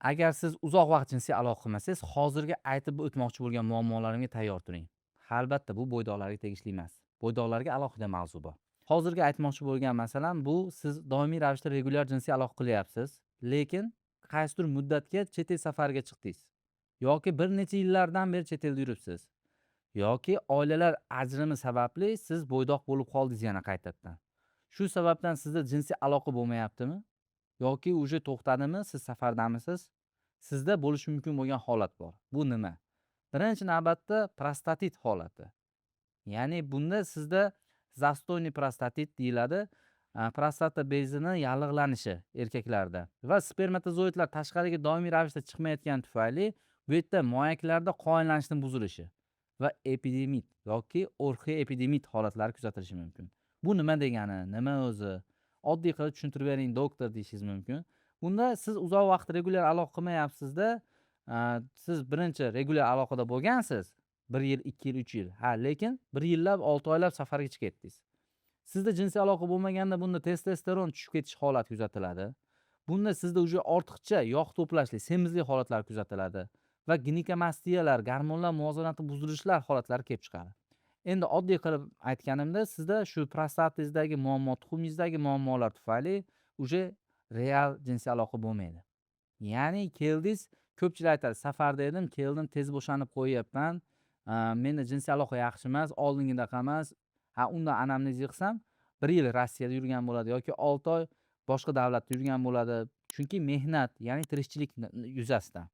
Agar siz uzoq vaqt jinsiy aloqa qilmasangiz, hozirgi aytib o'tmoqchi bo'lgan muammolarimga tayyor turing. Albatta, bu bo'ydoqlarga tegishli emas. Bo'ydoqlarga alohida mavzu bor. Hozirgi aytmoqchi bo'lgan masalam bu, siz doimiy ravishda regular jinsiy aloqa qilyapsiz, lekin qaysidir muddatga chet el safariga chiqdingiz. Yoki bir necha yillardan beri chet elda yuribsiz. Yoki oilalar ajrimi sababli siz bo'ydoq bo'lib qoldingiz yana qaytadan. Shu sababdan sizda jinsiy aloqa bo'lmayaptimi? Yoki uje to'xtadimi, siz safardamisiz? Sizda bo'lishi mumkin bo'lgan holat bor. Bu nima? Birinchi navbatda prostatit holati. Ya'ni bunda sizda zastoyniy prostatit deyiladi. Prostata bezini yallig'lanishi erkaklarda va spermatozoidlar tashqariga doimiy ravishda chiqmayotgani tufayli bu yerda moyaklarda qonlanishning buzilishi va epidemit yoki orxioepidemit holatlari kuzatilishi mumkin. Bu nima degani? Nima o'zi? Oddiy qilib tushuntirib bering doktor deyishingiz mumkin. Bunda siz uzoq vaqt regular aloqa qilmayapsizda, siz birinchi regular aloqada bo'lgansiz. 1 yil, 2 yil, 3 yil. Lekin 1 yillab, 6 oylab safarga chiqib ketdingiz. Sizda jinsiy aloqa bo'lmaganda bunda testosteron tushib ketish holati kuzatiladi. Bunda sizda uje ortiqcha yog' to'plashli, semizlik holatlari kuzatiladi va ginekamastiyalar, gormonlar muvozanati buzilishlar holatlari kelib chiqadi. Endi oddiy qilib aytganimda, sizda shu prostatangizdagi muammo, tuxumingizdagi muammolar tufayli uje real jinsiy aloqa bo'lmaydi. Ya'ni keldingiz, ko'pchilik aytadi, safarda edim, keldim, tez bo'shanib qo'yyapman. Menda jinsiy aloqa yaxshi emas, oldingidaqa emas. Undan anamneziya qilsam, 1 yil Rossiyada yurgan bo'ladi yoki 6 oy boshqa davlatda yurgan bo'ladi. Chunki mehnat, ya'ni tirikchilik yuzasidan.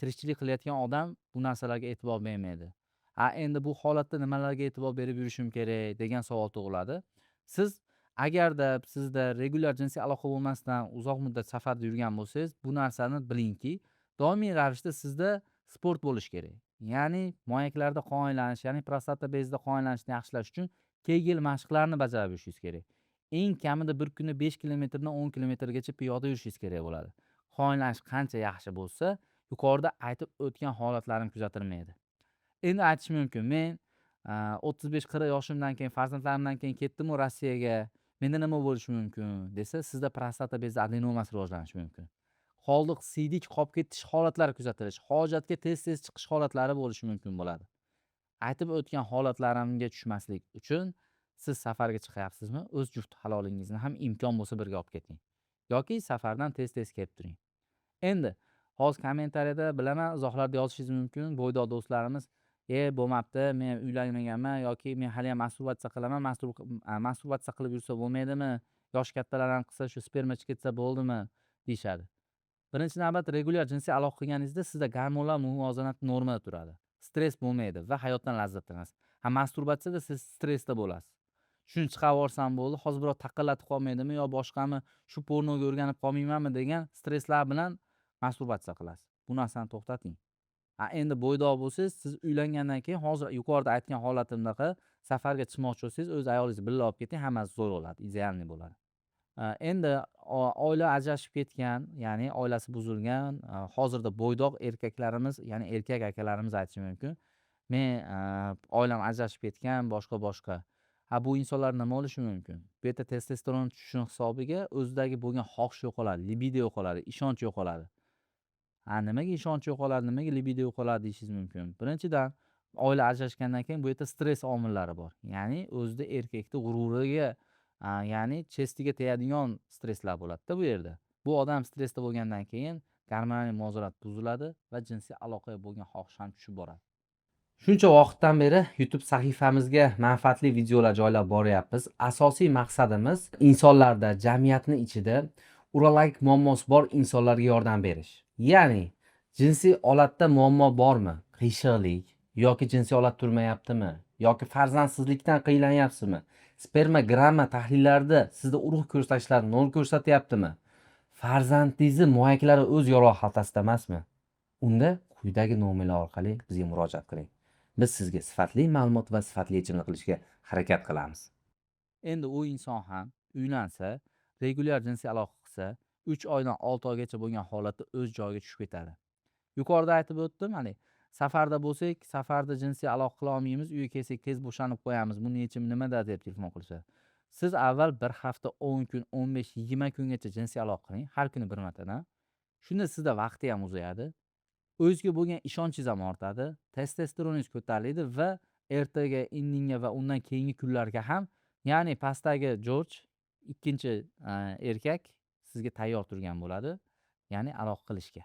Tirikchilik qilayotgan odam bu narsalarga e'tibor bermaydi. Endi bu holatda nimalarga e'tibor berib yurishim kerak degan savol tug'iladi. Siz agarda sizda regular jinsiy aloqa bo'lmasdan uzoq muddat safarda yurgan bo'lsangiz, bu narsani bilingki, doimiy ravishda sizda sport bo'lishi kerak. Ya'ni moyaklarda qon aylanish, ya'ni prostata bezida qon aylanishini yaxshilash uchun Kegel mashqlarini bajarib yurishingiz kerak. Eng kamida bir kunda 5 kilometrdan 10 kilometrgacha piyoda yurishingiz kerak bo'ladi. Qon aylanish qancha yaxshi bo'lsa, yuqorida aytib o'tgan holatlarim kuzatilmaydi. Endi aytish mumkin, men 35-40 yoshimdan keyin, farzandlarimdan keyin ketdimu Rossiyaga, menda nima bo'lishi mumkin desa, sizda prostata bezi adenomasi rivojlanishi mumkin. Qoldiq siydik qolib ketish holatlari kuzatilishi, hojatga tez-tez chiqish holatlari bo'lishi mumkin bo'ladi. Aytib o'tgan holatlarimga tushmaslik uchun siz safarga chiqyapsizmi? O'z juft halolingizni ham imkon bo'lsa birga olib keting. Yoki safardan tez-tez kelib turing. Endi hozir kommentariyada bilaman, izohlarda yozishingiz mumkin. Bo'ydoq do'stlarimiz, bo'lmabdi, men uylanmaganman yoki men hali ham masturbatsiya qilaman, masturbatsiya qilib yursa bo'lmaydimi? Yosh kattalar ham qilsa shu sperma chiqib ketsa bo'ldimi deyishadi. Birinchi navbat, regular jinsiy aloqa qilganingizda sizda gormonlar muvozanati normada turadi. Stress bo'lmaydi va hayotdan lazzatlanasiz. Masturbatsiyada siz stressda bo'lasiz. Shuni chiqarib yuborsam bo'ldi, hozir birov taqillatib qolmaydimi yo boshqami, shu pornoga o'rganib qolmaymanmi degan stresslar bilan masturbatsiya qilasiz. Bu narsani to'xtating. Endi bo'ydoq bo'lsangiz, siz uylangandan keyin hozir yuqorida aytgan holatimdaqa safarga chiqmoqchi bo'lsangiz, o'z ayolingizni birga olib keting, hammasi zo'r bo'ladi, idealniy bo'ladi. Endi oila ajrashib ketgan, ya'ni oilasi buzilgan, hozirda bo'ydoq erkaklarimiz, ya'ni erkak akalarimiz aytishi mumkin. Men oilam ajrashib ketgan, boshqa. Bu insonlar nima bo'lishi mumkin? Bu yerda testosteron tushishi hisobiga o'zidagi bo'lgan xohish yo'qoladi, libido yo'qoladi, ishonch yo'qoladi. Nimaga ishonch yo'qoladi, nimaga libido yo'qoladi deyishingiz mumkin. Birinchidan, oila ajrashgandan keyin bu yerda stress omillari bor. Ya'ni o'zida erkakning g'ururiga, ya'ni chestiga tegadigan stresslar bo'ladi-da bu yerda. Bu odam stressda bo'lgandan keyin gormonal muvozanat buziladi va jinsiy aloqaga bo'lgan xohish ham tushib boradi. Shuncha vaqtdan beri YouTube sahifamizga manfaatli videolar joylab boryapmiz. Asosiy maqsadimiz insonlarda, jamiyatning ichida urologik muammosi bor insonlarga yordam berish. Ya'ni jinsiy olatda muammo bormi? Qiyshiqlik yoki jinsiy olat turmayaptimi? Yoki farzandsizlikdan qiynalanyapsizmi? Spermogramma tahlillarida sizda urug' ko'rsatkichlar nol ko'rsatyaptimi? Farzandingizni muvayaklari o'z yorug'i xaltasida emasmi? Unda quyidagi nomerlar orqali bizga murojaat qiling. Biz sizga sifatli ma'lumot va sifatli yechimlar qilishga harakat qilamiz. Endi u inson ham uylansa, regular jinsiy aloqa qilsa, 3 oydan 6 oygacha bo'lgan holatda o'z joyiga tushib ketadi. Yuqorida aytib o'tdim, safarda bo'lsak, safarda jinsiy aloqa qila olmaymiz, uyga kelsak tez bo'shanib qo'yamiz. Buni yechimi nimada deb telefon qilishadi. Siz avval 1 hafta, 10 kun, 15, 20 kungacha jinsiy aloqa qiling, har kuni bir martadan. Shunda sizda vaqti ham uzayadi. O'ziga bo'lgan ishonchingiz ham ortadi. Testosteroningiz ko'tariladi va ertaga, indinga va undan keyingi kunlarga ham, ya'ni pastdagi Jorj, ikkinchi erkak sizga tayyor turgan bo'ladi, ya'ni aloqa qilishga.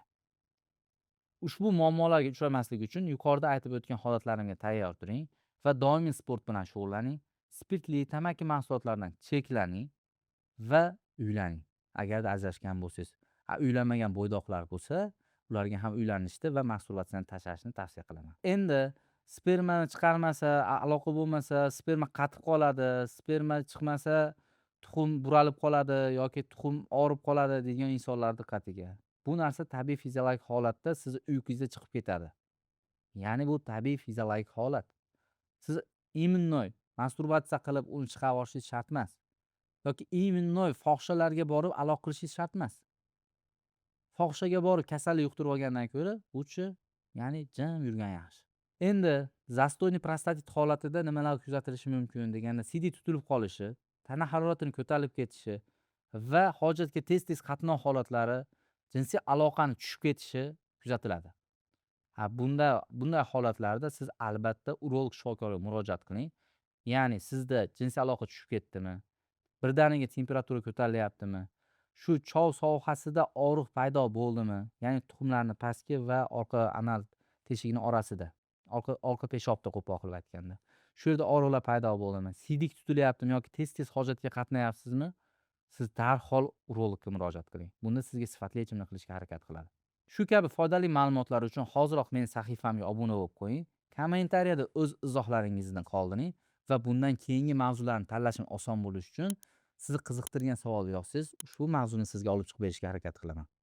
Ushbu muammolarga uchramaslik uchun yuqorida aytib o'tgan holatlarimga tayyor turing va doimiy sport bilan shug'ullaning. Spirtli tamaki mahsulotlaridan cheklaning va uylaning. Agarda ajrashgan bo'lsangiz. Uylanmagan bo'ydoqlar bo'lsa, ularga ham uylanishni va masturbatsiyani tashlashni tavsiya qilaman. Endi sperma chiqarmasa, aloqa bo'lmasa, sperma qatib qoladi, sperma chiqmasa tuxum buralib qoladi yoki tuxum og'rib qoladi degan insonlar diqqatiga. Bu narsa tabiiy fiziologik holatda siz uyqungizda chiqib ketadi. Ya'ni bu tabiiy fiziologik holat. Siz imunnoy masturbatsiya qilib uni chiqarib olishingiz shart emas. Yoki imunnoy fohishalarga borib aloqa qilishingiz shart emas. Fohishaga borib kasallik yuqtirib olgandan ko'ra, buchi ya'ni jim yurgan yaxshi. Endi zastoyniy prostatit holatida nimalar kuzatilishi mumkin deganda, CD tutilib qolishi, tana haroratining ko'tarilib ketishi va hojatga tez-tez qatnov holatlari, jinsiy aloqani tushib ketishi kuzatiladi. Bunday holatlarda siz albatta urolog shifokorga murojaat qiling. Ya'ni sizda jinsiy aloqa tushib ketdimi? Birdaniga temperatura ko'tarilyaptimi? Shu chov sohasida og'riq paydo bo'ldimi? Ya'ni tuxumlarni pastki va orqa anal teshigini orasida, orqa peshobda qo'pol qilib aytganda. Shu yerda og'riqlar paydo bo'ldimi? Siydik tutilyaptimi yoki tez-tez hojatga qatnayapsizmi? Siz darhol urologga murojaat qiling. Bunda sizga sifatli yechimni qilishga harakat qiladi. Shu kabi foydali ma'lumotlar uchun hoziroq mening sahifamga obuna bo'lib qo'ying. Kommentariyada o'z izohlaringizni qoldiring va bundan keyingi mavzularni tanlashim oson bo'lishi uchun sizni qiziqtirgan savol yozsangiz, ushbu mavzuni sizga olib chiqib berishga harakat qilaman.